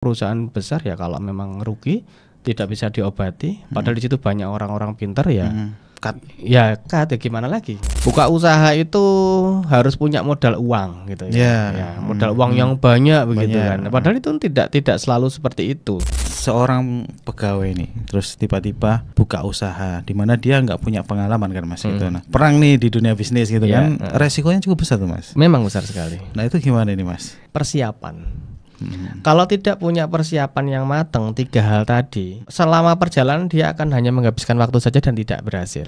perusahaan besar ya kalau memang rugi tidak bisa diobati, padahal di situ banyak orang-orang pintar ya. Cut ya gimana lagi? Buka usaha itu harus punya modal uang gitu ya. Ya modal uang yang banyak begitu kan. Padahal itu tidak selalu seperti itu. Seorang pegawai nih terus tiba-tiba buka usaha di mana dia nggak punya pengalaman kan Mas gitu. Nah, perang nih di dunia bisnis gitu kan. Resikonya cukup besar tuh Mas. Memang besar sekali. Nah, itu gimana nih Mas? Persiapan. Kalau tidak punya persiapan yang matang 3 hal tadi, selama perjalanan dia akan hanya menghabiskan waktu saja dan tidak berhasil.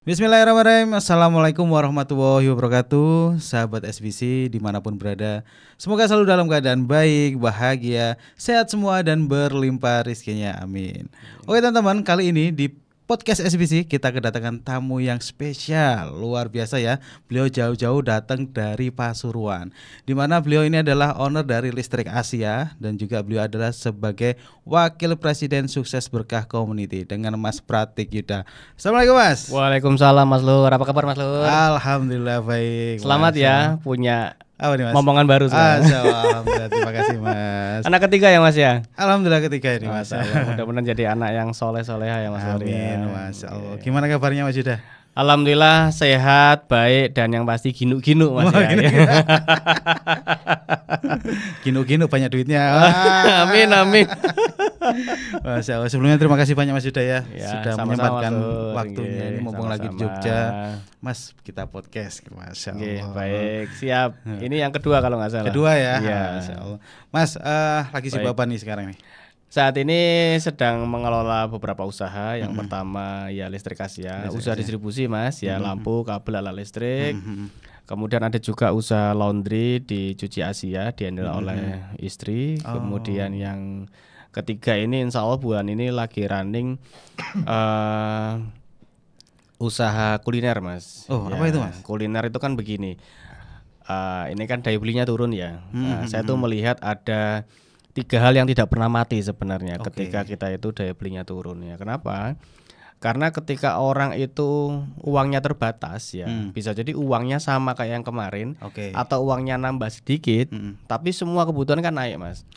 Bismillahirrahmanirrahim. Assalamualaikum warahmatullahi wabarakatuh. Sahabat SBC dimanapun berada, semoga selalu dalam keadaan baik, bahagia, sehat semua dan berlimpah rezekinya, amin. Oke teman-teman, kali ini di podcast SBC kita kedatangan tamu yang spesial, luar biasa ya. Beliau jauh-jauh datang dari Pasuruan, dimana beliau ini adalah owner dari Listrik Asia dan juga beliau adalah sebagai Wakil Presiden Sukses Berkah Community dengan Mas Pratik Yuda. Assalamualaikum Mas. Waalaikumsalam Mas Lur. Apa kabar Mas Lur? Alhamdulillah baik. Selamat Mas. Ya punya nih, Mas? Momongan baru sekarang. Alhamdulillah, terima kasih Mas. Anak ketiga ya Mas ya? Alhamdulillah ketiga ini Mas. Mudah-mudahan jadi anak yang soleh-soleha ya Mas. Amin Mas. Allah. Gimana kabarnya Mas Yuda? Alhamdulillah sehat, baik dan yang pasti ginu-ginu Mas ya. Ginu-ginu banyak duitnya. Amin amin. Masya Allah. Sebelumnya terima kasih banyak Mas Yuda ya sudah sama-sama menyempatkan waktunya ini mumpung lagi di Jogja. Mas kita podcast Masya Allah. Baik siap. Ini yang kedua kalau nggak salah. Kedua ya. Masya Allah. Mas lagi sibuk apa nih sekarang nih? Saat ini sedang mengelola beberapa usaha. Yang pertama ya Listrik Asia, usaha distribusi Mas ya, lampu, kabel, alat listrik. Kemudian ada juga usaha laundry di Cuci Asia, dihandle oleh istri. Kemudian yang ketiga ini insya Allah bulan ini lagi running usaha kuliner Mas. Apa itu Mas? Kuliner itu kan begini, ini kan daya belinya turun ya. Saya tuh melihat ada 3 hal yang tidak pernah mati sebenarnya ketika kita itu daya belinya turun ya. Kenapa? Karena ketika orang itu uangnya terbatas ya, bisa jadi uangnya sama kayak yang kemarin, atau uangnya nambah sedikit, tapi semua kebutuhan kan naik Mas.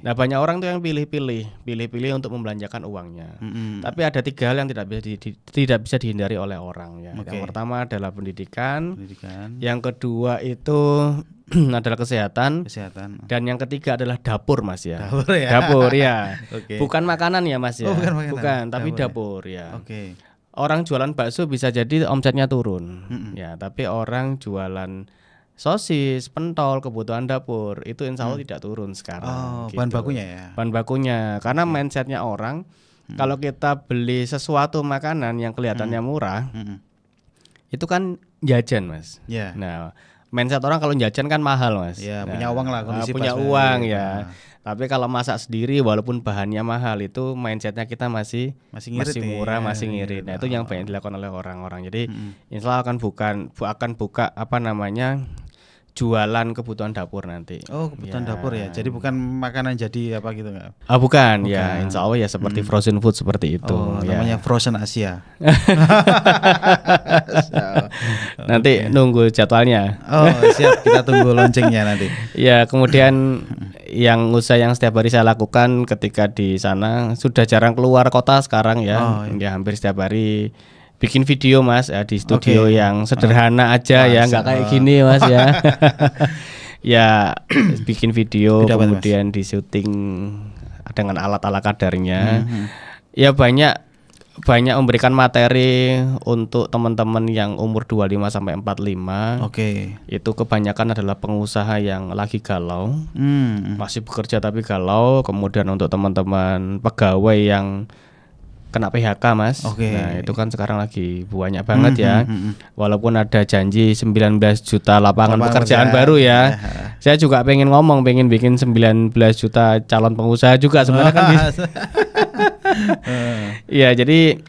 Nah banyak orang tuh yang pilih-pilih untuk membelanjakan uangnya. Tapi ada 3 hal yang tidak bisa dihindari oleh orang ya. Yang pertama adalah pendidikan. Yang kedua itu adalah kesehatan. Dan yang ketiga adalah dapur Mas ya. Dapur ya. Bukan makanan ya Mas ya. Bukan, tapi dapur ya. Orang jualan bakso bisa jadi omsetnya turun ya, tapi orang jualan sosis, pentol, kebutuhan dapur itu insya Allah tidak turun sekarang. Bahan bakunya ya. Bahan bakunya karena mindsetnya orang kalau kita beli sesuatu makanan yang kelihatannya murah itu kan jajan Mas. Nah mindset orang kalau jajan kan mahal Mas. Punya uang lah, kondisi punya uang ya. Tapi kalau masak sendiri walaupun bahannya mahal itu mindsetnya kita masih murah, masih ngirit. Nah itu yang banyak dilakukan oleh orang-orang. Jadi insya Allah akan buka apa namanya jualan kebutuhan dapur nanti. Kebutuhan dapur ya. Jadi bukan makanan jadi apa gitu nggak? Bukan ya. Insya Allah ya seperti frozen food seperti itu. Namanya Frozen Asia. Nanti nunggu jadwalnya. Siap, kita tunggu launchingnya nanti. Ya kemudian yang usaha yang setiap hari saya lakukan ketika di sana sudah jarang keluar kota sekarang ya. Ya hampir setiap hari bikin video Mas ya, di studio yang sederhana aja ya, nggak kayak gini Mas ya. Ya bikin video kemudian di syuting dengan alat-alat kadarnya. Ya banyak memberikan materi untuk teman-teman yang umur 25 sampai 45. Itu kebanyakan adalah pengusaha yang lagi galau. Masih bekerja tapi galau. Kemudian untuk teman-teman pegawai yang kena PHK Mas. Nah itu kan sekarang lagi banyak banget ya. Walaupun ada janji 19 juta lapangan pekerjaan baru ya. Saya juga pengen bikin 19 juta calon pengusaha juga sebenarnya kan bisa. Ya jadi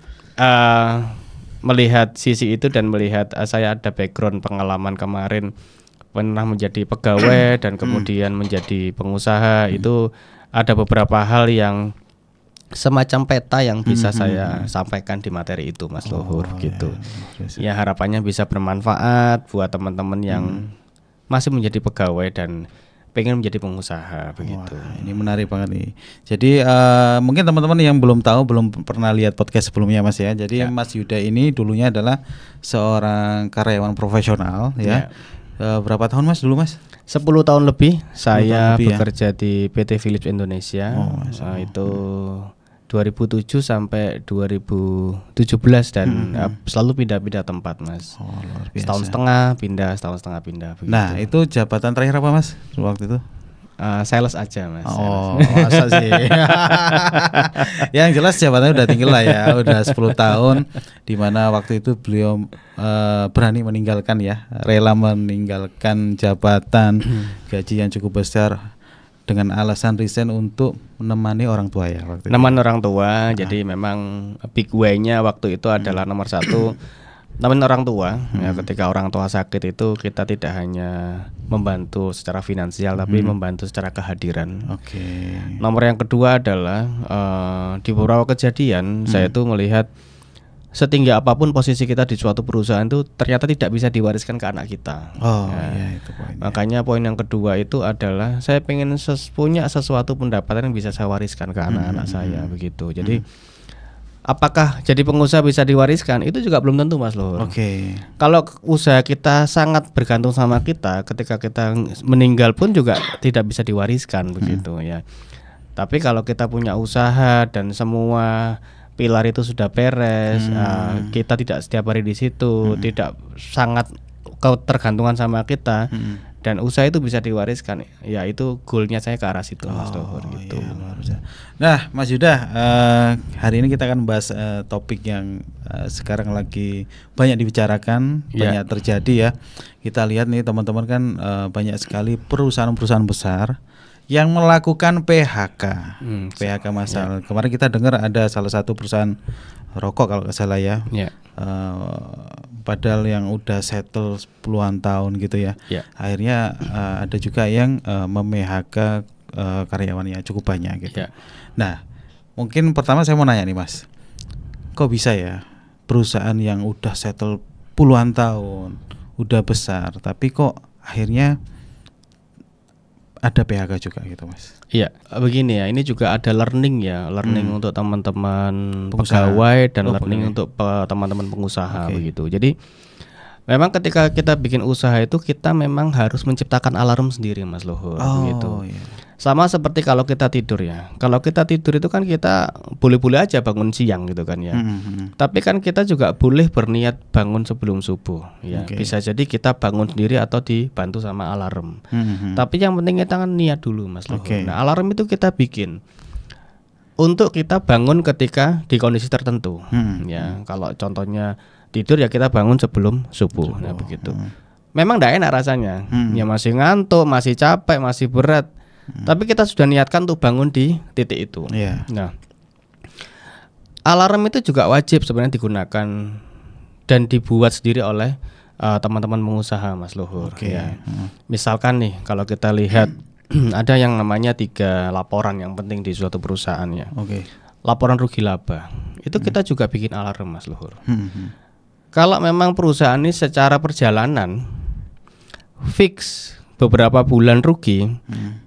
melihat sisi itu dan melihat saya ada background pengalaman kemarin pernah menjadi pegawai dan kemudian menjadi pengusaha, itu ada beberapa hal yang semacam peta yang bisa saya sampaikan di materi itu Mas Luhur gitu. Ya harapannya bisa bermanfaat buat teman-teman yang masih menjadi pegawai dan pengen menjadi pengusaha begitu. Wah, ini menarik banget nih. Jadi mungkin teman-teman yang belum tahu, belum pernah lihat podcast sebelumnya Mas ya. Jadi Mas Yuda ini dulunya adalah seorang karyawan profesional ya. Berapa tahun Mas dulu Mas? 10 tahun lebih saya lebih, bekerja di PT Philips Indonesia. Itu 2007 sampai 2017 dan selalu pindah-pindah tempat Mas. Luar biasa. Setahun setengah pindah begitu. Nah itu jabatan terakhir apa Mas waktu itu? Sales aja Mas. Masa sih. Yang jelas jabatannya udah tinggi lah ya, udah 10 tahun. Dimana waktu itu beliau berani meninggalkan ya, rela meninggalkan jabatan gaji yang cukup besar dengan alasan resign untuk menemani orang tua ya waktu itu. Orang tua, jadi memang big way-nya waktu itu adalah nomor satu teman orang tua. Ya, ketika orang tua sakit itu kita tidak hanya membantu secara finansial, tapi membantu secara kehadiran. Nomor yang kedua adalah di beberapa kejadian saya itu melihat setinggi apapun posisi kita di suatu perusahaan itu ternyata tidak bisa diwariskan ke anak kita. Itu poinnya. Makanya poin yang kedua itu adalah saya pengen punya sesuatu pendapatan yang bisa saya wariskan ke anak-anak saya begitu. Jadi apakah jadi pengusaha bisa diwariskan? Itu juga belum tentu Mas Luhur. Kalau usaha kita sangat bergantung sama kita, ketika kita meninggal pun juga tidak bisa diwariskan begitu ya. Tapi kalau kita punya usaha dan semua pilar itu sudah beres, kita tidak setiap hari di situ, tidak sangat ketergantungan sama kita, dan usaha itu bisa diwariskan, ya itu goalnya saya ke arah situ Mas Luhur gitu. Nah Mas Yuda, hari ini kita akan bahas topik yang sekarang lagi banyak dibicarakan, banyak terjadi ya. Kita lihat nih teman-teman kan banyak sekali perusahaan-perusahaan besar yang melakukan PHK, PHK massal. Kemarin kita dengar ada salah satu perusahaan rokok kalau nggak salah ya, padahal yang udah settle puluhan tahun gitu ya. Akhirnya ada juga yang mem-PHK karyawannya cukup banyak gitu. Nah, mungkin pertama saya mau nanya nih Mas, kok bisa ya perusahaan yang udah settle puluhan tahun, udah besar, tapi kok akhirnya ada PHK juga gitu Mas? Iya, begini ya, ini juga ada learning ya, learning untuk teman-teman pegawai dan learning untuk teman-teman pengusaha begitu. Jadi memang ketika kita bikin usaha itu kita memang harus menciptakan alarm sendiri Mas Luhur begitu. Sama seperti kalau kita tidur ya. Kalau kita tidur itu kan kita boleh-boleh aja bangun siang gitu kan ya. Tapi kan kita juga boleh berniat bangun sebelum subuh ya. Bisa jadi kita bangun sendiri atau dibantu sama alarm. Tapi yang penting kita kan niat dulu Mas Luhur. Nah, alarm itu kita bikin untuk kita bangun ketika di kondisi tertentu. Ya, kalau contohnya tidur ya kita bangun sebelum subuh. Nah, begitu. Memang tidak enak rasanya. Ya masih ngantuk, masih capek, masih berat. Tapi kita sudah niatkan untuk bangun di titik itu. Nah, alarm itu juga wajib sebenarnya digunakan dan dibuat sendiri oleh teman-teman pengusaha Mas Luhur. Ya. Misalkan nih kalau kita lihat ada yang namanya 3 laporan yang penting di suatu perusahaan ya. Laporan rugi laba. Itu kita juga bikin alarm Mas Luhur. Kalau memang perusahaan ini secara perjalanan fix beberapa bulan rugi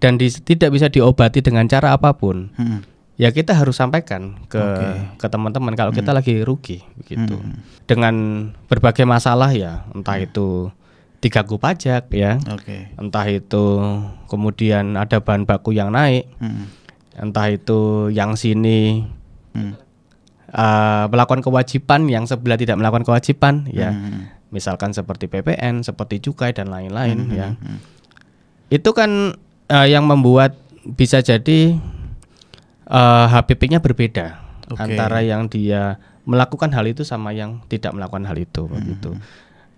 dan tidak bisa diobati dengan cara apapun, ya kita harus sampaikan ke teman-teman kalau kita lagi rugi begitu. Dengan berbagai masalah ya, entah itu diganggu pajak ya, entah itu kemudian ada bahan baku yang naik, entah itu yang sini melakukan kewajiban yang sebelah tidak melakukan kewajiban ya. Misalkan seperti PPN, seperti cukai dan lain-lain ya. Itu kan yang membuat bisa jadi HPP-nya berbeda antara yang dia melakukan hal itu sama yang tidak melakukan hal itu begitu.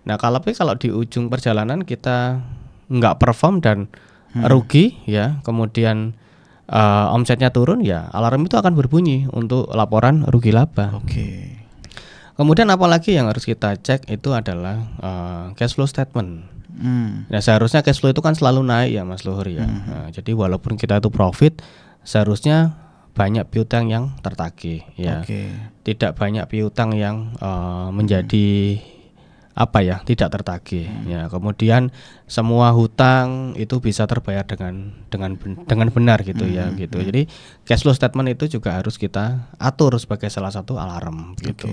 Nah, kalau di ujung perjalanan kita nggak perform dan rugi ya, kemudian omsetnya turun ya, alarm itu akan berbunyi untuk laporan rugi laba. Kemudian apalagi yang harus kita cek itu adalah cash flow statement. Nah, seharusnya cash flow itu kan selalu naik ya Mas Luhur ya. Nah, jadi walaupun kita itu profit, seharusnya banyak piutang yang tertagih ya. Tidak banyak piutang yang menjadi tidak tertagih ya. Kemudian semua hutang itu bisa terbayar dengan benar gitu ya gitu. Jadi cash flow statement itu juga harus kita atur sebagai salah satu alarm gitu.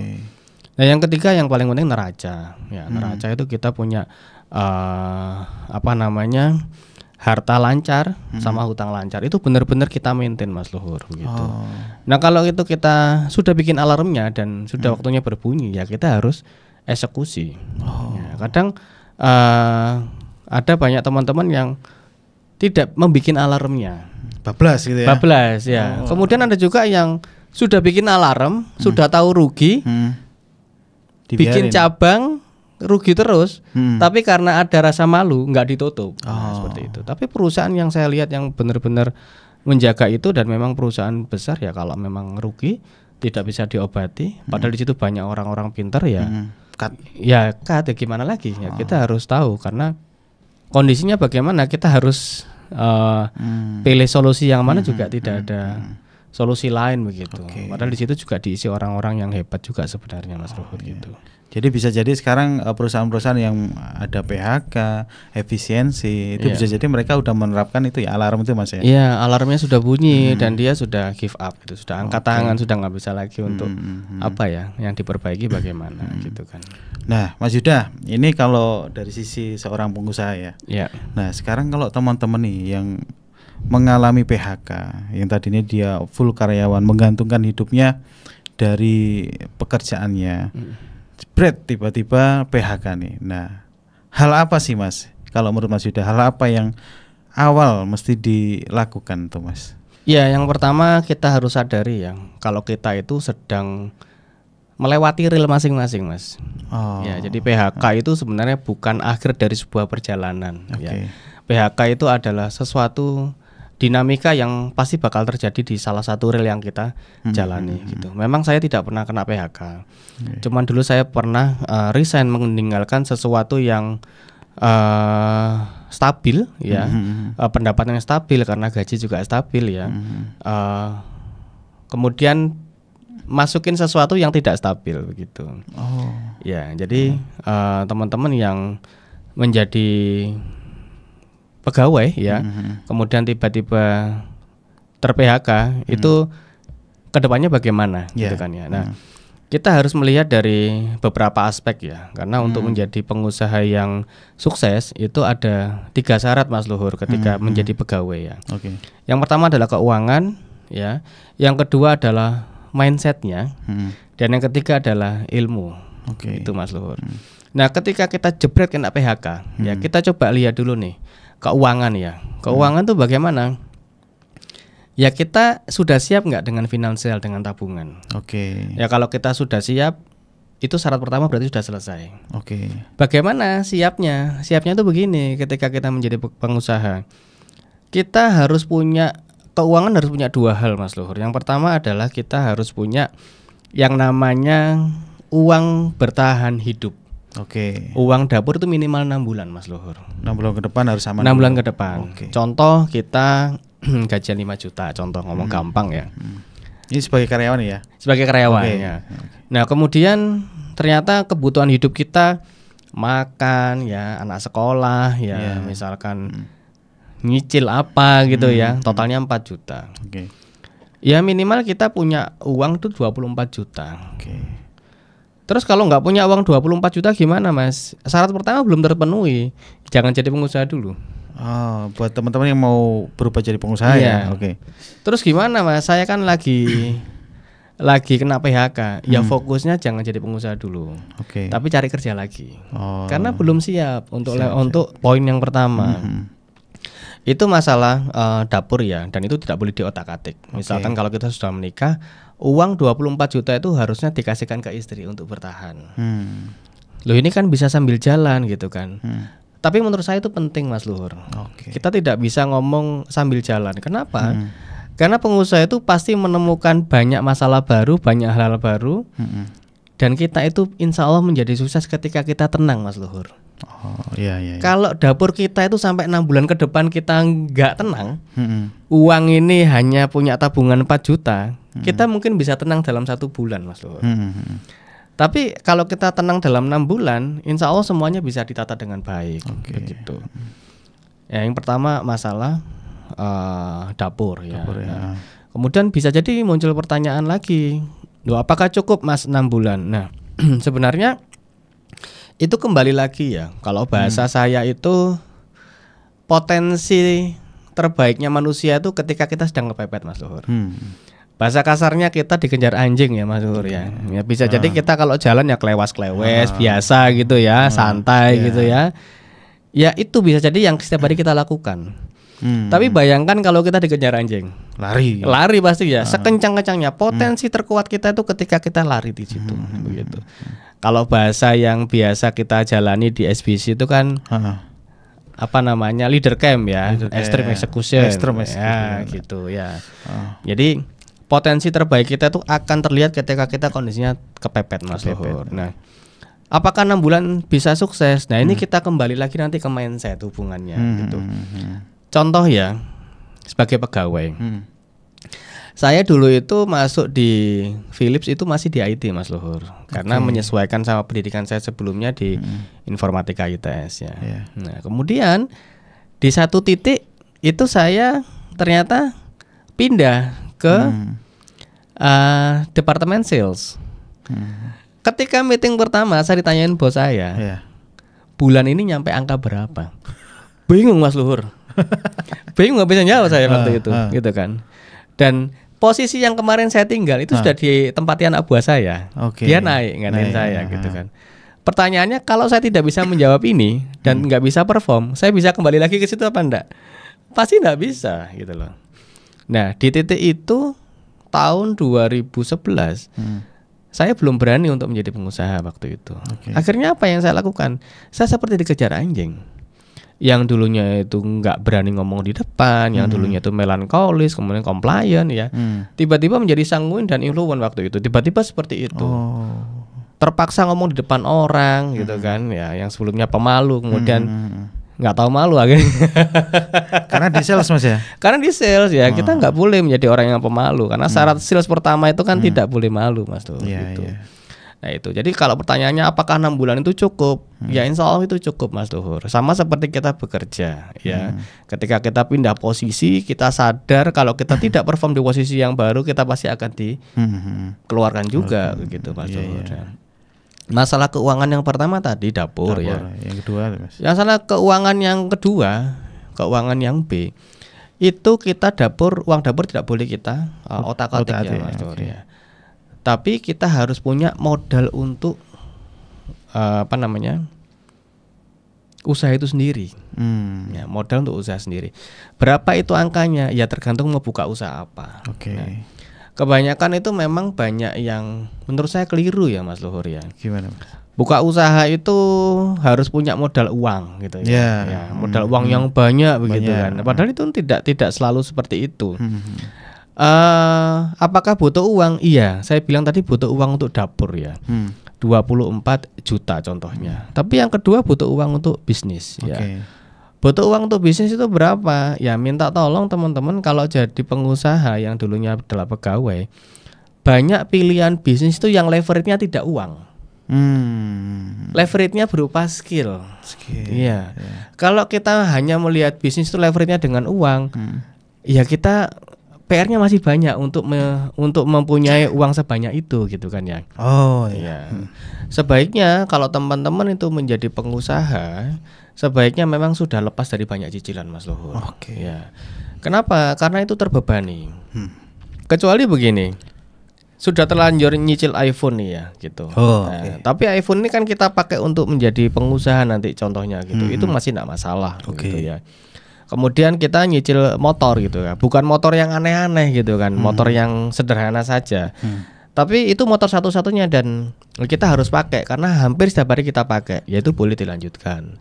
Nah, yang ketiga yang paling penting neraca ya. Neraca itu kita punya harta lancar sama hutang lancar itu benar-benar kita maintain Mas Luhur gitu. Nah, kalau itu kita sudah bikin alarmnya dan sudah waktunya berbunyi ya kita harus eksekusi. Ya, kadang ada banyak teman-teman yang tidak membikin alarmnya. Bablas gitu ya. Bablas ya. Kemudian ada juga yang sudah bikin alarm, sudah tahu rugi, bikin cabang rugi terus, tapi karena ada rasa malu nggak ditutup. Nah, seperti itu. Tapi perusahaan yang saya lihat yang benar-benar menjaga itu dan memang perusahaan besar ya kalau memang rugi tidak bisa diobati, padahal di situ banyak orang-orang pintar ya. Cut ya gimana lagi ya kita harus tahu karena kondisinya bagaimana kita harus pilih solusi yang mana juga tidak ada solusi lain begitu. Padahal di situ juga diisi orang-orang yang hebat juga sebenarnya Mas Ruhut gitu. Jadi bisa jadi sekarang perusahaan-perusahaan yang ada PHK, efisiensi itu bisa jadi mereka udah menerapkan itu ya alarm itu Mas ya. Iya, alarmnya sudah bunyi dan dia sudah give up gitu, sudah angkat tangan, sudah nggak bisa lagi untuk yang diperbaiki bagaimana gitu kan. Nah, Mas Yuda, ini kalau dari sisi seorang pengusaha ya. Nah, sekarang kalau teman-teman nih yang mengalami PHK, yang tadinya dia full karyawan, menggantungkan hidupnya dari pekerjaannya. Jebret tiba-tiba PHK nih. Nah, hal apa sih Mas? Kalau menurut Mas Yuda, hal apa yang awal mesti dilakukan tuh Mas? Ya, yang pertama kita harus sadari ya, kalau kita itu sedang melewati rel masing-masing Mas. Ya, jadi PHK itu sebenarnya bukan akhir dari sebuah perjalanan. Ya. PHK itu adalah sesuatu dinamika yang pasti bakal terjadi di salah satu rel yang kita jalani gitu. Memang saya tidak pernah kena PHK. Cuman dulu saya pernah resign meninggalkan sesuatu yang stabil ya. Pendapatan yang stabil karena gaji juga stabil ya. Kemudian masukin sesuatu yang tidak stabil begitu. Ya, jadi teman-teman yang menjadi pegawai ya, kemudian tiba-tiba ter-PHK itu kedepannya bagaimana gitu kan ya. Nah, kita harus melihat dari beberapa aspek ya, karena untuk menjadi pengusaha yang sukses itu ada 3 syarat Mas Luhur ketika menjadi pegawai ya. Yang pertama adalah keuangan ya, yang kedua adalah mindsetnya, dan yang ketiga adalah ilmu. Itu Mas Luhur. Nah, ketika kita jebret kena PHK ya, kita coba lihat dulu nih keuangan ya. Keuangan tuh bagaimana? Ya kita sudah siap nggak dengan finansial, dengan tabungan? Ya kalau kita sudah siap, itu syarat pertama berarti sudah selesai. Bagaimana siapnya? Siapnya tuh begini, ketika kita menjadi pengusaha, kita harus punya keuangan, harus punya 2 hal Mas Luhur. Yang pertama adalah kita harus punya yang namanya uang bertahan hidup. Uang dapur itu minimal 6 bulan Mas Luhur. 6 bulan ke depan harus aman. 6 bulan ke depan. Contoh kita gajian 5 juta, contoh ngomong gampang ya. Ini sebagai karyawan ya? Sebagai karyawan ya. Nah, kemudian ternyata kebutuhan hidup kita makan ya, anak sekolah ya, misalkan nyicil apa gitu ya, totalnya 4 juta. Ya minimal kita punya uang tuh 24 juta. Terus kalau nggak punya uang 24 juta gimana Mas? Syarat pertama belum terpenuhi, jangan jadi pengusaha dulu. Buat teman-teman yang mau berubah jadi pengusaha ya. Terus gimana Mas? Saya kan lagi kena PHK. Ya fokusnya jangan jadi pengusaha dulu. Tapi cari kerja lagi. Karena belum siap untuk poin yang pertama. Itu masalah dapur ya, dan itu tidak boleh diotak-atik. Misalkan kalau kita sudah menikah, uang 24 juta itu harusnya dikasihkan ke istri untuk bertahan. Loh ini kan bisa sambil jalan gitu kan. Tapi menurut saya itu penting Mas Luhur. Kita tidak bisa ngomong sambil jalan. Kenapa? Karena pengusaha itu pasti menemukan banyak masalah baru, banyak hal-hal baru. Dan kita itu insya Allah menjadi sukses ketika kita tenang Mas Luhur. Kalau dapur kita itu sampai 6 bulan ke depan kita nggak tenang, uang ini hanya punya tabungan 4 juta, kita mungkin bisa tenang dalam 1 bulan Mas Luhur. Tapi kalau kita tenang dalam 6 bulan, insya Allah semuanya bisa ditata dengan baik. Begitu. Ya, yang pertama masalah dapur ya. Nah, kemudian bisa jadi muncul pertanyaan lagi, loh apakah cukup Mas 6 bulan? Nah sebenarnya itu kembali lagi ya, kalau bahasa saya itu potensi terbaiknya manusia itu ketika kita sedang kepepet Mas Luhur. Bahasa kasarnya kita dikejar anjing ya Mas Luhur ya. Ya bisa jadi kita kalau jalan ya klewas-klewes biasa gitu ya, santai gitu ya. Ya itu bisa jadi yang setiap hari kita lakukan. Tapi bayangkan kalau kita dikejar anjing, lari pasti ya, sekencang-kencangnya. Potensi terkuat kita itu ketika kita lari di situ, begitu. Kalau bahasa yang biasa kita jalani di SBC itu kan apa namanya, leader camp ya, extreme execution, ya gitu ya. Jadi potensi terbaik kita itu akan terlihat ketika kita kondisinya kepepet Mas Luhur. Nah, apakah 6 bulan bisa sukses? Nah ini kita kembali lagi nanti ke mindset hubungannya gitu. Contoh ya, sebagai pegawai, saya dulu itu masuk di Philips itu masih di IT Mas Luhur, karena menyesuaikan sama pendidikan saya sebelumnya di informatika ITS ya. Nah kemudian di satu titik itu saya ternyata pindah ke departemen sales. Ketika meeting pertama saya ditanyain bos saya, bulan ini nyampe angka berapa? Bingung Mas Luhur. Bingung nggak bisa jawab saya waktu itu, gitu kan. Dan posisi yang kemarin saya tinggal itu sudah ditempati anak buah saya. Dia naik gantiin saya, gitu kan. Pertanyaannya kalau saya tidak bisa menjawab ini dan nggak bisa perform, saya bisa kembali lagi ke situ apa enggak? Pasti nggak bisa, gitu loh. Nah di titik itu tahun 2011 saya belum berani untuk menjadi pengusaha waktu itu. Akhirnya apa yang saya lakukan? Saya seperti dikejar anjing. Yang dulunya itu nggak berani ngomong di depan, yang dulunya itu melankolis, kemudian compliant ya, tiba-tiba menjadi sanguin dan influent waktu itu. Tiba-tiba seperti itu, terpaksa ngomong di depan orang gitu kan, ya, yang sebelumnya pemalu, kemudian nggak tahu malu akhirnya. Karena di sales Mas ya? Karena di sales ya, kita nggak boleh menjadi orang yang pemalu, karena syarat sales pertama itu kan tidak boleh malu Mas tuh. Gitu. Nah itu, jadi kalau pertanyaannya apakah 6 bulan itu cukup? Ya insya Allah itu cukup Mas Luhur. Sama seperti kita bekerja ya. Ketika kita pindah posisi, kita sadar kalau kita tidak perform di posisi yang baru, kita pasti akan dikeluarkan juga begitu Mas Luhur. Masalah keuangan yang pertama tadi dapur ya. Yang kedua Mas. Yang salah keuangan yang kedua, keuangan yang B, itu kita uang dapur tidak boleh kita otak-atik ya Mas Luhur ya. Tapi kita harus punya modal untuk usaha itu sendiri. Ya, modal untuk usaha sendiri. Berapa itu angkanya? Ya tergantung mau buka usaha apa. Nah, kebanyakan itu memang banyak yang menurut saya keliru ya Mas Luhur ya. Gimana Mas? Buka usaha itu harus punya modal uang gitu ya. Ya modal uang yang banyak begitu kan. Padahal itu tidak selalu seperti itu. Apakah butuh uang? Iya, saya bilang tadi butuh uang untuk dapur ya. 24 juta contohnya. Tapi yang kedua butuh uang untuk bisnis ya. Butuh uang untuk bisnis itu berapa? Ya minta tolong teman-teman kalau jadi pengusaha yang dulunya adalah pegawai, banyak pilihan bisnis itu yang leverage-nya tidak uang. Leverage-nya berupa skill. Iya. Kalau kita hanya melihat bisnis itu leverage-nya dengan uang, ya kita PR-nya masih banyak untuk mempunyai uang sebanyak itu gitu kan ya. Sebaiknya kalau teman-teman itu menjadi pengusaha, sebaiknya memang sudah lepas dari banyak cicilan Mas Luhur. Ya. Kenapa? Karena itu terbebani. Kecuali begini, sudah terlanjur nyicil iPhone nih ya gitu. Tapi iPhone ini kan kita pakai untuk menjadi pengusaha nanti contohnya gitu. Itu masih tidak masalah gitu ya. Kemudian kita nyicil motor gitu ya, bukan motor yang aneh-aneh gitu kan, motor yang sederhana saja. Tapi itu motor satu-satunya dan kita harus pakai karena hampir setiap hari kita pakai, yaitu boleh dilanjutkan.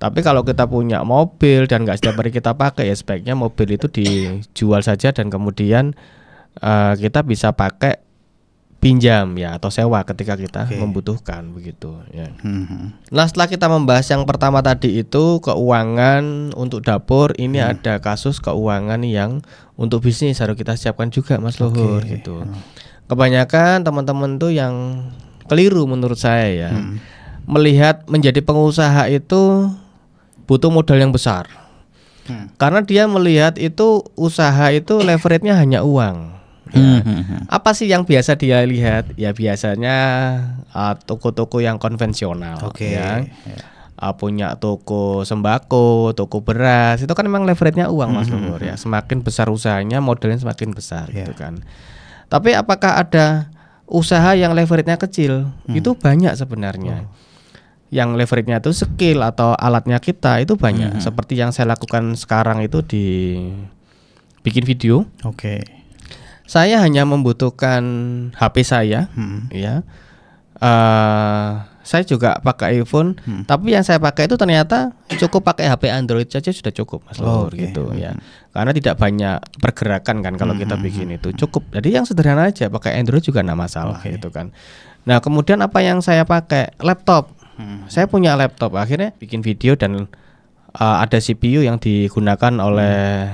Tapi kalau kita punya mobil dan nggak setiap hari kita pakai, ya sebaiknya mobil itu dijual saja dan kemudian kita bisa pakai pinjam ya atau sewa ketika kita membutuhkan begitu ya. Nah setelah kita membahas yang pertama tadi itu keuangan untuk dapur, ini ada kasus keuangan yang untuk bisnis harus kita siapkan juga Mas Luhur gitu. Kebanyakan teman-teman tuh yang keliru menurut saya ya. Melihat menjadi pengusaha itu butuh modal yang besar. Karena dia melihat itu usaha itu leverage-nya hanya uang. Ya. Apa sih yang biasa dia lihat? Ya biasanya toko-toko yang konvensional, ya. Punya toko sembako, toko beras, itu kan memang leverage-nya uang Mas Luhur ya. Semakin besar usahanya, modalnya semakin besar gitu kan. Tapi apakah ada usaha yang leverage-nya kecil? Itu banyak sebenarnya. Yang leverage-nya itu skill atau alatnya kita itu banyak. Seperti yang saya lakukan sekarang itu di bikin video. Saya hanya membutuhkan HP saya, ya. Saya juga pakai iPhone, tapi yang saya pakai itu ternyata cukup pakai HP Android saja sudah cukup Mas Luhur gitu ya. Karena tidak banyak pergerakan kan kalau kita bikin itu cukup. Jadi yang sederhana aja pakai Android juga enggak masalah gitu kan. Nah, kemudian apa yang saya pakai? Laptop. Saya punya laptop, akhirnya bikin video dan ada CPU yang digunakan oleh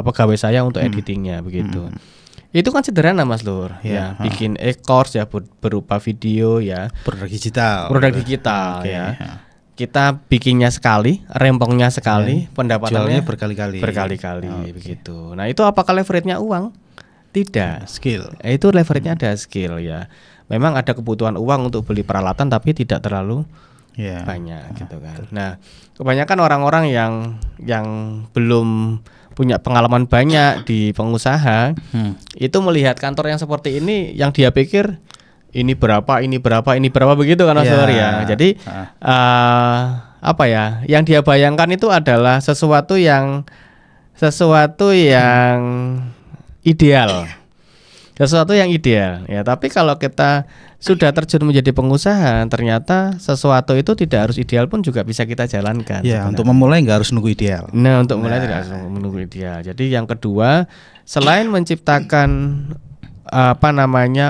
pegawai saya untuk editingnya begitu. Itu kan sederhana Mas Luhur ya, bikin e-course ya berupa video ya, produk digital ya. Kita bikinnya sekali, rempongnya sekali, pendapatannya berkali-kali begitu. Nah, itu apakah leverage-nya uang? Tidak, skill. Itu leverage-nya ada skill ya. Memang ada kebutuhan uang untuk beli peralatan tapi tidak terlalu banyak gitu kan. Nah, kebanyakan orang-orang yang belum punya pengalaman banyak di pengusaha itu melihat kantor yang seperti ini, yang dia pikir ini berapa begitu kan Mas Luhur ya. Jadi apa ya? Yang dia bayangkan itu adalah sesuatu yang ideal. Sesuatu yang ideal ya, tapi kalau kita sudah terjun menjadi pengusaha, ternyata sesuatu itu tidak harus ideal pun juga bisa kita jalankan. Ya, untuk memulai nggak harus nunggu ideal. Nah, untuk mulai tidak harus menunggu ideal. Jadi yang kedua, selain menciptakan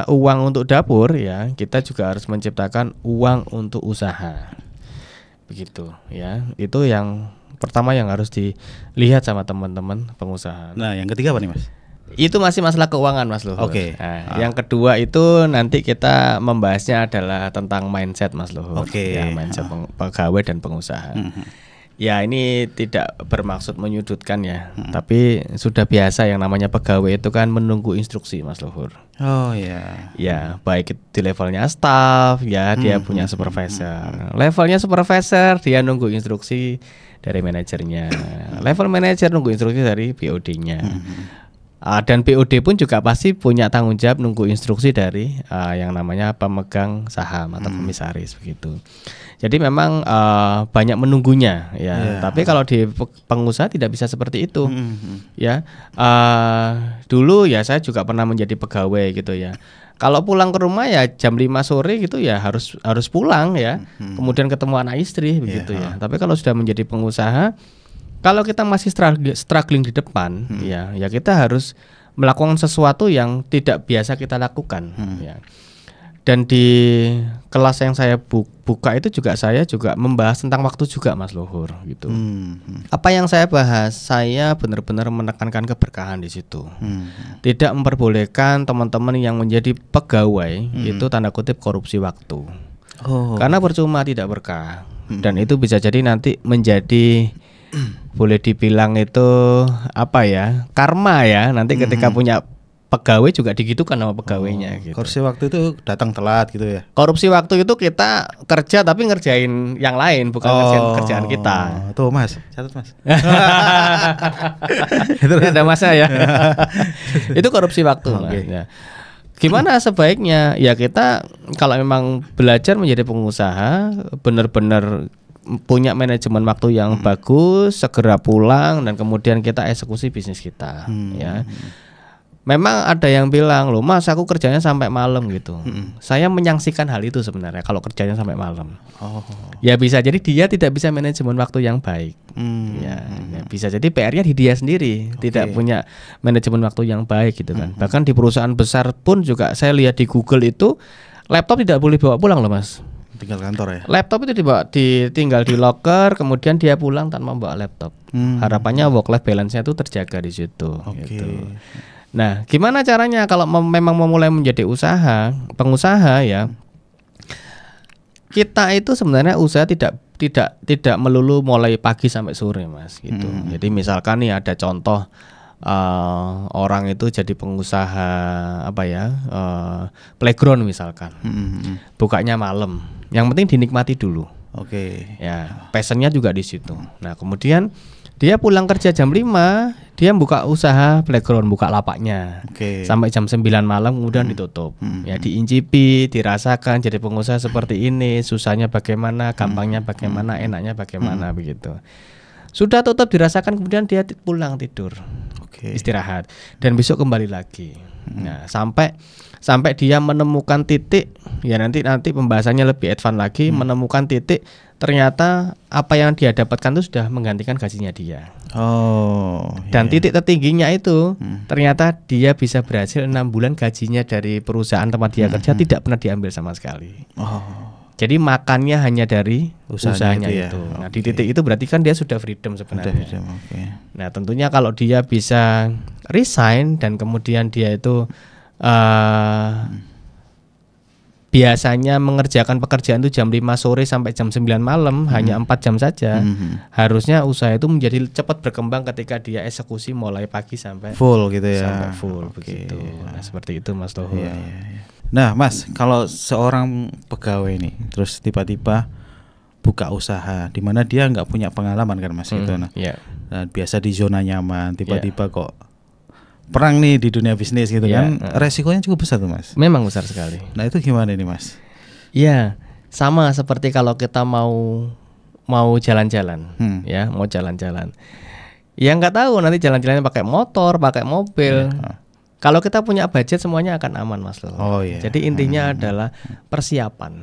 uang untuk dapur ya, kita juga harus menciptakan uang untuk usaha. Begitu ya. Itu yang pertama yang harus dilihat sama teman-teman pengusaha. Nah, yang ketiga apa nih Mas? Itu masih masalah keuangan Mas Luhur. Nah, yang kedua itu nanti kita membahasnya adalah tentang mindset Mas Luhur. Ya, mindset pegawai dan pengusaha. Ya, ini tidak bermaksud menyudutkan ya, tapi sudah biasa yang namanya pegawai itu kan menunggu instruksi Mas Luhur. Ya, baik di levelnya staff ya, dia punya supervisor. Levelnya supervisor dia nunggu instruksi dari manajernya. Level manajer nunggu instruksi dari BOD-nya. Dan BOD pun juga pasti punya tanggung jawab nunggu instruksi dari yang namanya pemegang saham atau komisaris begitu. Jadi memang banyak menunggunya ya. Tapi kalau di pengusaha tidak bisa seperti itu. Ya. Dulu ya saya juga pernah menjadi pegawai gitu ya. Kalau pulang ke rumah ya jam 5 sore gitu ya harus pulang ya. Kemudian ketemu anak istri begitu ya. Tapi kalau sudah menjadi pengusaha, kalau kita masih struggling di depan, ya kita harus melakukan sesuatu yang tidak biasa kita lakukan. Ya. Dan di kelas yang saya buka itu saya juga membahas tentang waktu juga Mas Luhur gitu. Apa yang saya bahas, saya benar-benar menekankan keberkahan di situ. Tidak memperbolehkan teman-teman yang menjadi pegawai itu tanda kutip korupsi waktu. Karena percuma tidak berkah. Dan itu bisa jadi nanti menjadi boleh dibilang itu apa ya, karma ya, nanti ketika punya pegawai juga digitukan sama pegawainya gitu. Korupsi waktu itu datang telat gitu ya. Korupsi waktu itu kita kerja tapi ngerjain yang lain, bukan ngerjain kerjaan kita. Tuh Mas, catat Mas. Itu ada masa ya. Itu korupsi waktu Mas ya. Gimana sebaiknya? Ya kita kalau memang belajar menjadi pengusaha, benar-benar punya manajemen waktu yang bagus, segera pulang dan kemudian kita eksekusi bisnis kita ya. Memang ada yang bilang, loh Mas aku kerjanya sampai malam gitu. Saya menyaksikan hal itu sebenarnya kalau kerjanya sampai malam. Ya bisa jadi dia tidak bisa manajemen waktu yang baik. Ya bisa jadi PR-nya di dia sendiri, tidak punya manajemen waktu yang baik gitu kan. Bahkan di perusahaan besar pun juga saya lihat di Google itu laptop tidak boleh bawa pulang loh Mas. Tinggal kantor ya. Laptop itu tinggal di locker, kemudian dia pulang tanpa membawa laptop. Harapannya work life balance-nya itu terjaga di situ. Gitu. Nah, gimana caranya kalau memang memulai menjadi pengusaha ya? kita itu sebenarnya usaha tidak melulu mulai pagi sampai sore, Mas, gitu. Jadi misalkan nih ada contoh orang itu jadi pengusaha apa ya, playground misalkan, bukanya malam. Yang penting dinikmati dulu. Oke. Ya, passionnya juga di situ. Nah, kemudian dia pulang kerja jam 5, dia buka usaha playground, buka lapaknya. Oke. Sampai jam 9 malam kemudian ditutup. Ya, diincipi, dirasakan jadi pengusaha seperti ini, susahnya bagaimana, gampangnya bagaimana, enaknya bagaimana begitu. Sudah tutup dirasakan, kemudian dia pulang tidur. Oke. Istirahat dan besok kembali lagi. Nah, sampai dia menemukan titik, ya nanti pembahasannya lebih advance lagi, menemukan titik ternyata apa yang dia dapatkan itu sudah menggantikan gajinya dia. Oh. Dan titik tertingginya itu ternyata dia bisa berhasil 6 bulan gajinya dari perusahaan tempat dia kerja tidak pernah diambil sama sekali. Oh. Jadi makannya hanya dari usahanya itu ya? itu. Nah, di titik itu berarti kan dia sudah freedom sebenarnya. Oke. Nah, tentunya kalau dia bisa resign dan kemudian dia itu biasanya mengerjakan pekerjaan itu jam 5 sore sampai jam 9 malam, hanya 4 jam saja. Harusnya usaha itu menjadi cepat berkembang ketika dia eksekusi mulai pagi sampai full gitu ya. Sampai full begitu. Nah, seperti itu Mas Tohur. Iya. Nah, Mas, kalau seorang pegawai nih terus tiba-tiba buka usaha di mana dia nggak punya pengalaman kan, Mas, gitu. Nah, biasa di zona nyaman, tiba-tiba kok perang nih di dunia bisnis gitu kan, resikonya cukup besar tuh, Mas. Memang besar sekali. Nah, itu gimana nih, Mas? Iya, sama seperti kalau kita mau jalan-jalan, ya, mau jalan-jalan. Ya nggak tahu nanti jalan-jalannya pakai motor, pakai mobil. Kalau kita punya budget semuanya akan aman, Mas. Oh, iya. Jadi intinya adalah persiapan.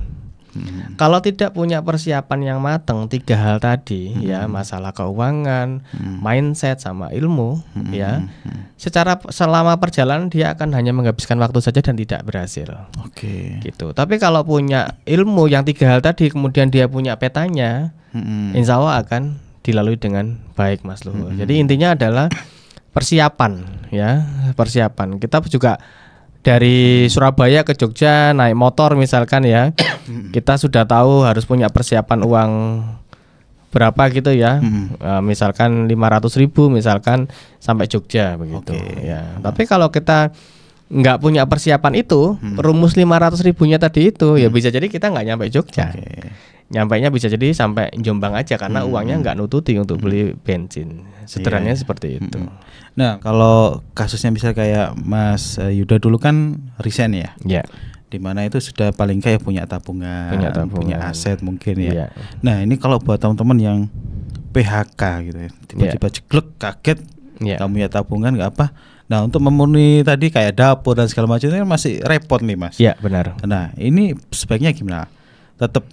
Kalau tidak punya persiapan yang matang, 3 hal tadi, ya, masalah keuangan, mindset sama ilmu, ya, selama perjalanan dia akan hanya menghabiskan waktu saja dan tidak berhasil. Oke. Gitu. Tapi kalau punya ilmu yang 3 hal tadi, kemudian dia punya petanya, insya Allah akan dilalui dengan baik, Mas Luhur. Jadi intinya adalah persiapan, ya, persiapan. Kita juga dari Surabaya ke Jogja naik motor misalkan ya, kita sudah tahu harus punya persiapan uang berapa gitu ya, misalkan 500.000 misalkan sampai Jogja begitu. Ya. Tapi kalau kita nggak punya persiapan itu, rumus 500.000-nya tadi itu, ya bisa jadi kita nggak nyampe Jogja. Nyampainya bisa jadi sampai Jombang aja karena uangnya nggak nututi untuk beli bensin. Sederhananya seperti itu. Nah, kalau kasusnya bisa kayak Mas Yuda dulu kan resign ya. Iya. Dimana itu sudah paling kayak punya tabungan, punya aset mungkin ya. Iya. Nah, ini kalau buat teman-teman yang PHK gitu ya, tiba-tiba jeglek kaget, nggak punya tabungan nggak apa. Nah, untuk memenuhi tadi kayak dapur dan segala macam itu masih repot nih, Mas. Iya, benar. Nah, ini sebaiknya gimana? Tetap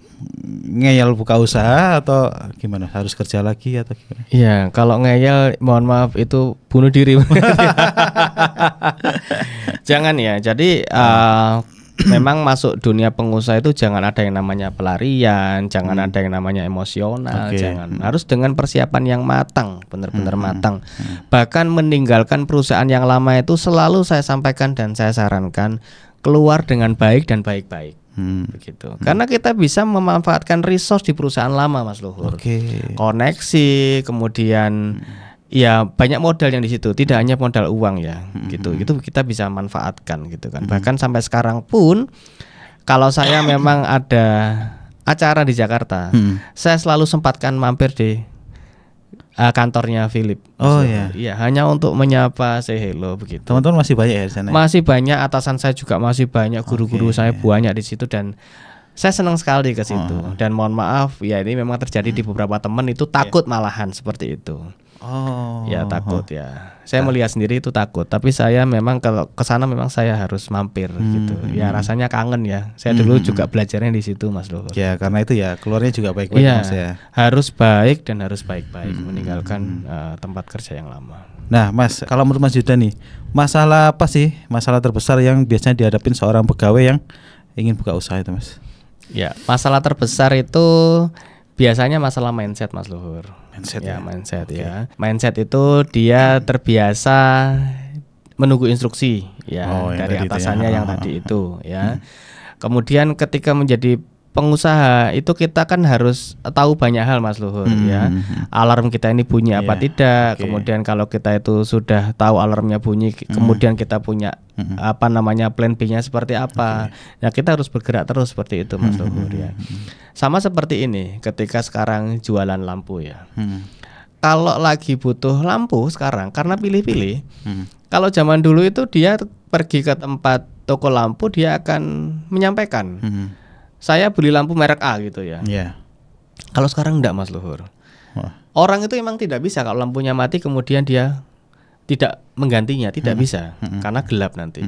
ngeyel buka usaha atau gimana? Harus kerja lagi atau gimana? Iya, kalau ngeyel mohon maaf itu bunuh diri. Jangan ya. Jadi memang masuk dunia pengusaha itu jangan ada yang namanya pelarian, jangan ada yang namanya emosional, jangan. Harus dengan persiapan yang matang, benar-benar matang. Bahkan meninggalkan perusahaan yang lama itu selalu saya sampaikan dan saya sarankan keluar dengan baik dan baik-baik. Begitu. Karena kita bisa memanfaatkan resource di perusahaan lama, Mas Luhur. Koneksi, kemudian ya banyak modal yang di situ, tidak hanya modal uang ya, gitu. Itu kita bisa manfaatkan gitu kan. Bahkan sampai sekarang pun kalau saya memang ada acara di Jakarta, saya selalu sempatkan mampir di kantornya Philip. Oh iya. Iya, hanya untuk menyapa, say hello begitu. Teman-teman masih banyak ya di sana? Masih banyak, atasan saya juga masih banyak, guru-guru saya banyak di situ dan saya senang sekali ke situ. Dan mohon maaf, ya ini memang terjadi di beberapa teman itu takut malahan seperti itu. Ya takut ya. Saya melihat sendiri itu takut, tapi saya memang kalau ke sana memang saya harus mampir gitu. Ya rasanya kangen ya. Saya dulu juga belajarnya di situ, Mas Luhur. Ya, karena itu ya keluarnya juga baik-baik, Mas ya. Harus baik dan harus baik-baik meninggalkan tempat kerja yang lama. Nah, Mas, kalau menurut Mas Yuda nih, masalah apa sih? Masalah terbesar yang biasanya dihadapin seorang pegawai yang ingin buka usaha itu, Mas? Ya, masalah terbesar itu biasanya masalah mindset, Mas Luhur. Mindset ya. Mindset itu dia terbiasa menunggu instruksi ya dari atasannya yang tadi itu ya. Kemudian ketika menjadi pengusaha itu kita kan harus tahu banyak hal Mas Luhur ya. Alarm kita ini bunyi apa tidak. Kemudian kalau kita itu sudah tahu alarmnya bunyi, kemudian kita punya apa namanya plan B-nya seperti apa. Ya kita harus bergerak terus seperti itu Mas Luhur ya. Sama seperti ini ketika sekarang jualan lampu ya. Kalau lagi butuh lampu sekarang karena pilih-pilih. Kalau zaman dulu itu dia pergi ke tempat toko lampu, dia akan menyampaikan. Saya beli lampu merek A gitu ya. Kalau sekarang enggak Mas Luhur. Orang itu memang tidak bisa kalau lampunya mati kemudian dia tidak menggantinya, tidak bisa karena gelap nanti.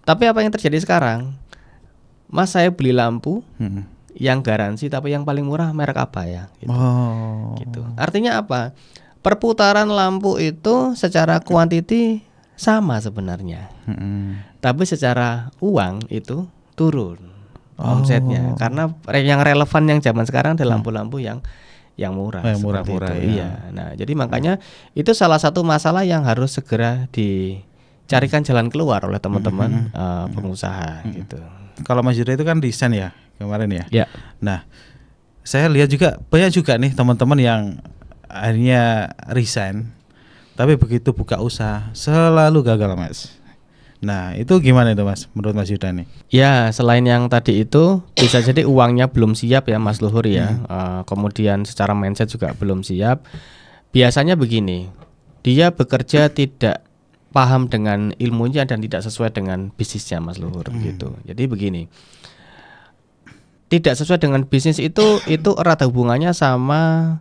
Tapi apa yang terjadi sekarang? Mas, saya beli lampu yang garansi tapi yang paling murah merek apa ya? Gitu. Gitu. Artinya apa? Perputaran lampu itu secara kuantiti sama sebenarnya. Tapi secara uang itu turun omsetnya karena yang relevan yang zaman sekarang adalah lampu-lampu yang murah, murah-murah ya. Iya. Nah, jadi makanya itu salah satu masalah yang harus segera dicarikan jalan keluar oleh teman-teman pengusaha gitu. Kalau Mas Yuda itu kan desain ya kemarin ya. Ya. Nah, saya lihat juga banyak juga nih teman-teman yang akhirnya resign tapi begitu buka usaha selalu gagal Mas. Nah itu gimana itu Mas menurut Mas Yuda nih? Ya selain yang tadi itu bisa jadi uangnya belum siap ya Mas Luhur ya. Kemudian secara mindset juga belum siap. Biasanya begini, dia bekerja tidak paham dengan ilmunya dan tidak sesuai dengan bisnisnya Mas Luhur gitu. Jadi begini, tidak sesuai dengan bisnis itu erat hubungannya sama.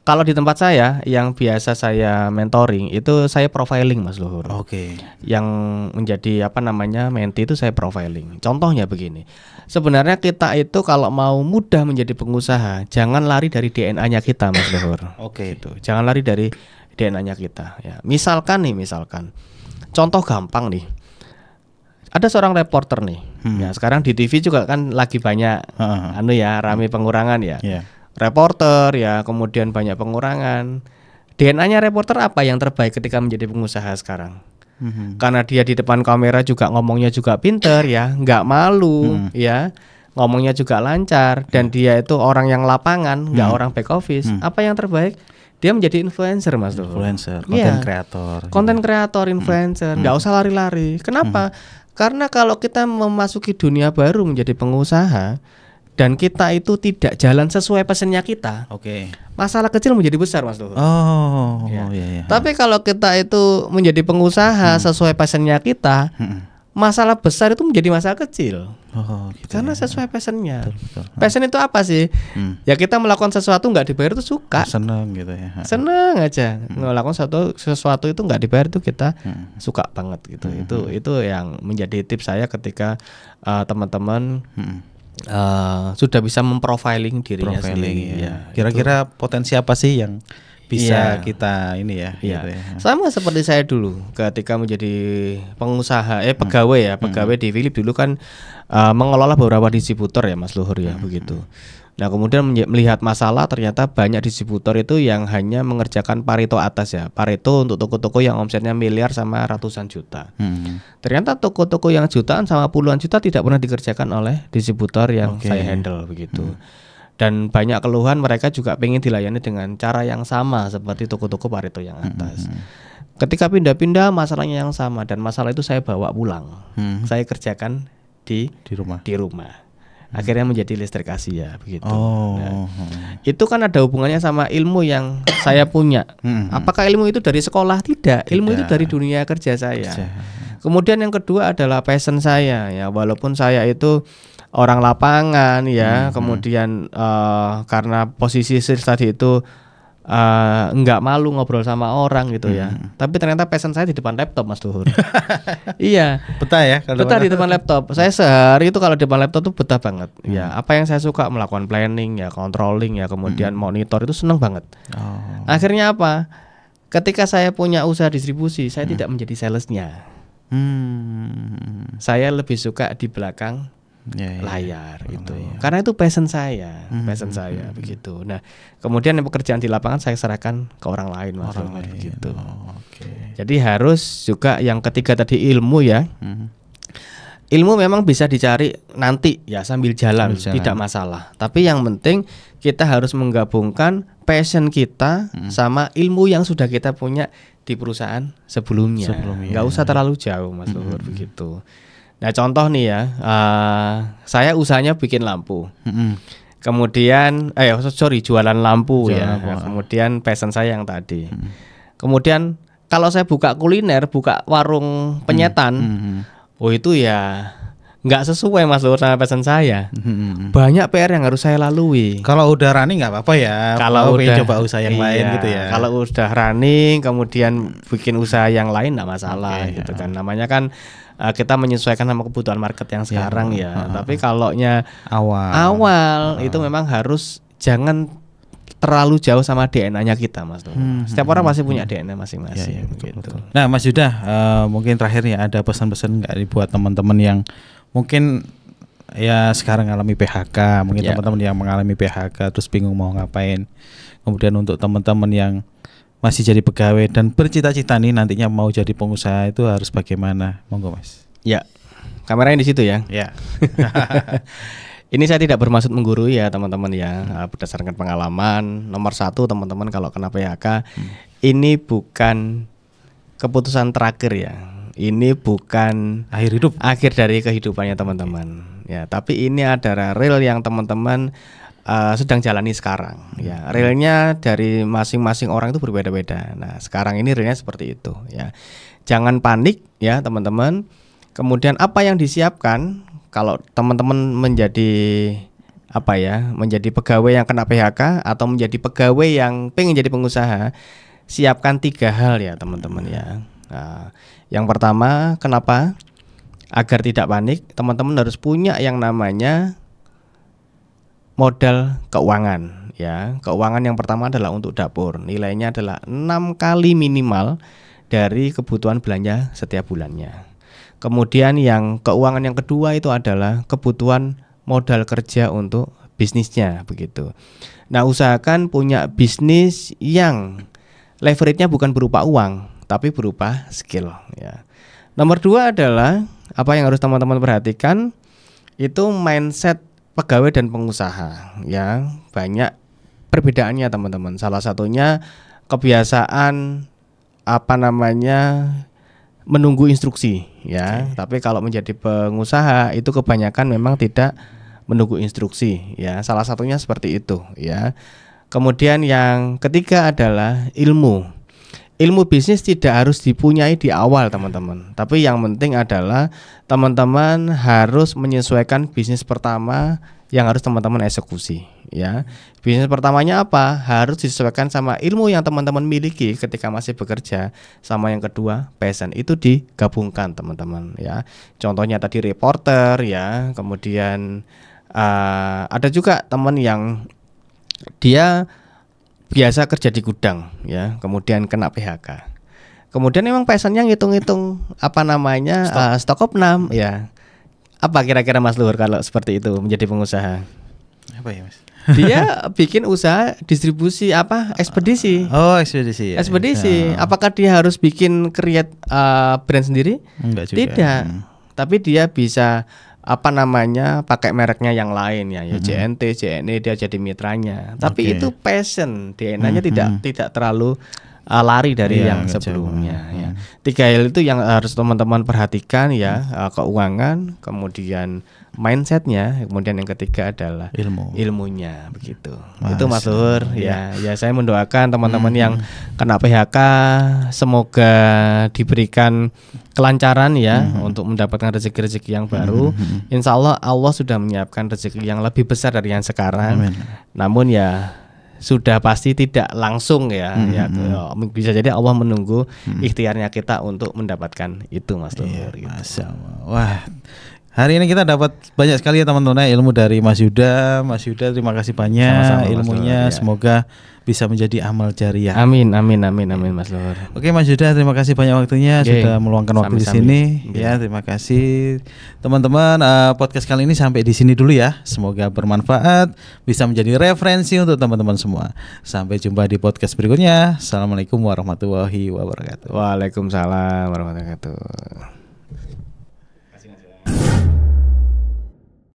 Kalau di tempat saya yang biasa saya mentoring itu saya profiling Mas Luhur. Yang menjadi apa namanya mentee itu saya profiling. Contohnya begini. Sebenarnya kita itu kalau mau mudah menjadi pengusaha, jangan lari dari DNA-nya kita Mas Luhur. Gitu. Jangan lari dari DNA-nya kita ya. Misalkan contoh gampang nih. Ada seorang reporter nih. Ya, sekarang di TV juga kan lagi banyak rame pengurangan ya. Reporter ya, kemudian banyak pengurangan. DNA-nya reporter apa yang terbaik ketika menjadi pengusaha sekarang? Karena dia di depan kamera juga ngomongnya juga pinter ya, nggak malu ya, ngomongnya juga lancar dan dia itu orang yang lapangan, nggak orang back office. Apa yang terbaik? Dia menjadi influencer Mas Luhur. Konten kreator, influencer, nggak usah lari-lari. Kenapa? Karena kalau kita memasuki dunia baru menjadi pengusaha dan kita itu tidak jalan sesuai pesannya kita, masalah kecil menjadi besar Mas Luhur. Tapi kalau kita itu menjadi pengusaha sesuai pesannya kita, masalah besar itu menjadi masalah kecil. Karena sesuai passionnya. Passion itu apa sih? Ya kita melakukan sesuatu nggak dibayar itu suka. Senang gitu ya. Senang aja. Melakukan sesuatu itu nggak dibayar itu kita suka banget gitu. Itu yang menjadi tips saya ketika teman-teman sudah bisa memprofiling dirinya sendiri. Kira-kira potensi apa sih yang bisa kita ini ya? Gitu ya. Sama seperti saya dulu ketika menjadi pengusaha pegawai di Philip dulu kan mengelola beberapa distributor ya Mas Luhur ya begitu. Nah kemudian melihat masalah ternyata banyak distributor itu yang hanya mengerjakan Pareto atas ya. Pareto untuk toko-toko yang omsetnya miliar sama ratusan juta. Ternyata toko-toko yang jutaan sama puluhan juta tidak pernah dikerjakan oleh distributor yang saya handle begitu. Dan banyak keluhan mereka juga pengen dilayani dengan cara yang sama seperti toko-toko Pareto yang atas. Ketika pindah-pindah masalahnya yang sama dan masalah itu saya bawa pulang. Saya kerjakan di rumah. Akhirnya menjadi listrik Asia begitu. Itu kan ada hubungannya sama ilmu yang saya punya. Apakah ilmu itu dari sekolah? Tidak. Ilmu itu dari dunia kerja saya. Kemudian yang kedua adalah passion saya ya. Walaupun saya itu orang lapangan ya, kemudian karena posisi sales tadi itu nggak malu ngobrol sama orang gitu ya. Tapi ternyata passion saya di depan laptop Mas Luhur. Iya. Betah ya? Betah di depan laptop. Saya sehari itu kalau di depan laptop tuh betah banget. Ya, apa yang saya suka melakukan planning ya, controlling ya, kemudian monitor itu seneng banget. Akhirnya apa? Ketika saya punya usaha distribusi, saya tidak menjadi salesnya. Saya lebih suka di belakang layar itu. Karena itu passion saya, begitu. Nah, kemudian pekerjaan di lapangan saya serahkan ke orang lain Mas begitu. Jadi harus juga yang ketiga tadi ilmu ya. ilmu memang bisa dicari nanti ya sambil jalan, tidak masalah. Tapi yang penting kita harus menggabungkan passion kita sama ilmu yang sudah kita punya di perusahaan sebelumnya. Nggak usah terlalu jauh Mas Luhur begitu. Nah contoh nih ya, saya usahanya bikin lampu. Kemudian, jualan lampu ya. Kemudian passion saya yang tadi. Kemudian kalau saya buka kuliner, buka warung penyetan, oh itu ya nggak sesuai Mas Luhur sama passion saya. Banyak PR yang harus saya lalui. Kalau udah running nggak apa-apa ya. Kalau udah coba usaha yang lain gitu ya. Kalau udah running, kemudian bikin usaha yang lain nggak masalah gitu kan. Namanya kan kita menyesuaikan sama kebutuhan market yang sekarang ya. Tapi kalaunya awal itu memang harus jangan terlalu jauh sama DNA-nya kita Mas. Setiap orang pasti punya DNA masing-masing. Gitu. Nah Mas Yuda, mungkin terakhir ya ada pesan-pesan nggak buat teman-teman yang mungkin ya sekarang mengalami PHK, mungkin teman-teman yang mengalami PHK terus bingung mau ngapain. Kemudian untuk teman-teman yang masih jadi pegawai dan bercita-cita nih nantinya mau jadi pengusaha itu harus bagaimana? Monggo Mas. Ya, kameranya di situ ya. Ya. Ini saya tidak bermaksud menggurui ya teman-teman ya. Berdasarkan pengalaman, nomor satu teman-teman kalau kena PHK, ini bukan keputusan terakhir ya. Ini bukan akhir dari kehidupannya teman-teman. Ya, tapi ini adalah real yang teman-teman sedang jalani sekarang ya. Realnya dari masing-masing orang itu berbeda-beda. Nah sekarang ini realnya seperti itu ya. Jangan panik ya teman-teman. Kemudian apa yang disiapkan kalau teman-teman menjadi menjadi pegawai yang kena PHK atau menjadi pegawai yang pengen jadi pengusaha, siapkan 3 hal ya teman-teman ya. Nah, yang pertama, kenapa? Agar tidak panik, teman-teman harus punya yang namanya modal keuangan ya. Keuangan yang pertama adalah untuk dapur. Nilainya adalah 6 kali minimal dari kebutuhan belanja setiap bulannya. Kemudian yang keuangan yang kedua itu adalah kebutuhan modal kerja untuk bisnisnya begitu. Nah, usahakan punya bisnis yang leverage-nya bukan berupa uang, tapi berupa skill ya. Nomor 2 adalah apa yang harus teman-teman perhatikan itu mindset pegawai dan pengusaha ya. Banyak perbedaannya teman-teman. Salah satunya kebiasaan menunggu instruksi ya. Tapi kalau menjadi pengusaha itu kebanyakan memang tidak menunggu instruksi ya. Salah satunya seperti itu ya. Kemudian yang ketiga adalah ilmu. Ilmu bisnis tidak harus dipunyai di awal teman-teman. Tapi yang penting adalah teman-teman harus menyesuaikan bisnis pertama yang harus teman-teman eksekusi ya. Bisnis pertamanya apa? Harus disesuaikan sama ilmu yang teman-teman miliki ketika masih bekerja. Sama yang kedua, passion itu digabungkan teman-teman ya. Contohnya tadi reporter ya. Kemudian ada juga teman yang dia biasa kerja di gudang ya, kemudian kena PHK. Kemudian memang passionnya ngitung-ngitung stok opnam ya. Apa kira-kira Mas Luhur kalau seperti itu menjadi pengusaha? Apa ya Mas? Dia bikin usaha distribusi ekspedisi. Oh, ekspedisi ya. Ekspedisi. Apakah dia harus bikin create brand sendiri? Enggak juga. Tidak. Tapi dia bisa pakai mereknya yang lain ya, JNT, JNE dia jadi mitranya. Tapi itu passion, DNA-nya tidak terlalu lari dari yang sebelumnya ya. 3 hal itu yang harus teman-teman perhatikan ya, keuangan, kemudian mindsetnya, kemudian yang ketiga adalah ilmunya begitu. Itu Mas Luhur ya. Ya saya mendoakan teman-teman yang kena PHK semoga diberikan kelancaran ya untuk mendapatkan rezeki-rezeki yang baru. Insya Allah Allah sudah menyiapkan rezeki yang lebih besar dari yang sekarang. Namun ya sudah pasti tidak langsung ya. Bisa jadi Allah menunggu ikhtiarnya kita untuk mendapatkan itu Mas Luhur. Masya Allah. Wah. Hari ini kita dapat banyak sekali ya teman-teman ilmu dari Mas Yuda. Mas Yuda terima kasih banyak. Sama-sama, ilmunya Mas Luhur, semoga bisa menjadi amal jariah. Amin Mas Luhur. Oke Mas Yuda, terima kasih banyak waktunya sudah meluangkan waktu di sini. Ya, terima kasih. Teman-teman, podcast kali ini sampai di sini dulu ya. Semoga bermanfaat, bisa menjadi referensi untuk teman-teman semua. Sampai jumpa di podcast berikutnya. Assalamualaikum warahmatullahi wabarakatuh. Waalaikumsalam warahmatullahi wabarakatuh.